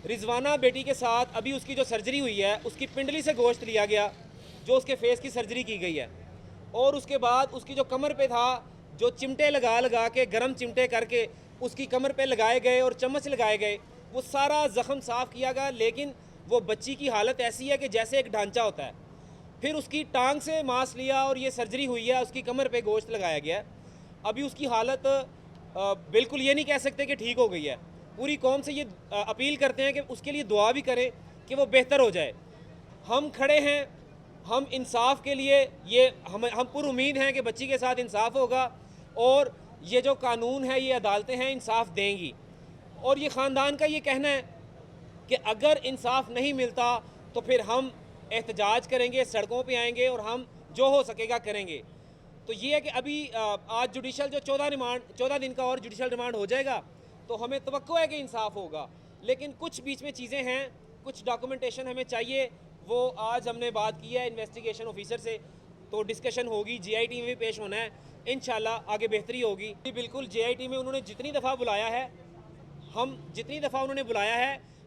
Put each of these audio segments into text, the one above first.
रिजवाना बेटी के साथ अभी उसकी जो सर्जरी हुई है, उसकी पिंडली से गोश्त लिया गया, जो उसके फेस की सर्जरी की गई है, और उसके बाद उसकी जो कमर पे था, जो चिमटे लगा लगा के, गर्म चिमटे करके उसकी कमर पे लगाए गए और चम्मच लगाए गए, वो सारा ज़ख़म साफ़ किया गया। लेकिन वो बच्ची की हालत ऐसी है कि जैसे एक ढांचा होता है। फिर उसकी टांग से मांस लिया और ये सर्जरी हुई है, उसकी कमर पे गोश्त लगाया गया है। अभी उसकी हालत बिल्कुल ये नहीं कह सकते कि ठीक हो गई है। पूरी कौम से ये अपील करते हैं कि उसके लिए दुआ भी करें कि वो बेहतर हो जाए। हम खड़े हैं, हम इंसाफ के लिए, ये हम पुर उम्मीद हैं कि बच्ची के साथ इंसाफ होगा और ये जो कानून है, ये अदालतें हैं, इंसाफ देंगी। और ये ख़ानदान का ये कहना है कि अगर इंसाफ नहीं मिलता तो फिर हम एहतजाज करेंगे, सड़कों पे आएंगे और हम जो हो सकेगा करेंगे। तो ये है कि अभी आज जुडिशल जो 14 दिन का और जुडिशल रिमांड हो जाएगा, तो हमें तवक्को है कि इंसाफ होगा। लेकिन कुछ बीच में चीज़ें हैं, कुछ डॉक्यूमेंटेशन हमें चाहिए, वो आज हमने बात की है इन्वेस्टिगेशन ऑफिसर से, तो डिस्कशन होगी। JIT में भी पेश होना है, इंशाल्लाह आगे बेहतरी होगी। बिल्कुल JIT में उन्होंने जितनी दफ़ा बुलाया है,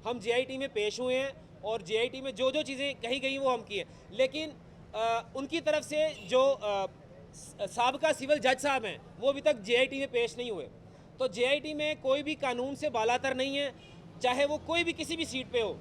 हम JIT में पेश हुए हैं और JIT में जो जो चीज़ें कही गई वो हम की हैं। लेकिन उनकी तरफ से जो साबका सिविल जज साहब हैं, वो अभी तक JIT में पेश नहीं हुए। तो JIT में कोई भी कानून से बालातर नहीं है, चाहे वो कोई भी किसी भी सीट पे हो।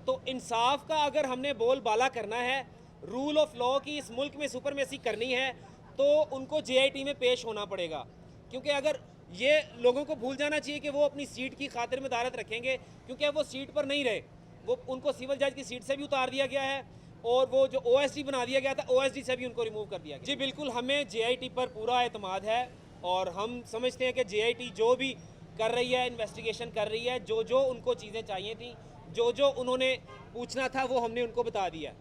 तो इंसाफ का अगर हमने बोल बाला करना है, रूल ऑफ लॉ की इस मुल्क में सुपरमेसी करनी है, तो उनको JIT में पेश होना पड़ेगा। क्योंकि अगर ये लोगों को भूल जाना चाहिए कि वो अपनी सीट की खातिर मदारत रखेंगे, क्योंकि अब वो सीट पर नहीं रहे, वो उनको सिविल जज की सीट से भी उतार दिया गया है और वो जो OSD बना दिया गया था, OSD से भी उनको रिमूव कर दिया गया। जी बिल्कुल, हमें JIT पर पूरा एतमाद है और हम समझते हैं कि JIT जो भी कर रही है, इन्वेस्टिगेशन कर रही है, जो जो उनको चीज़ें चाहिए थी, जो जो उन्होंने पूछना था, वो हमने उनको बता दिया।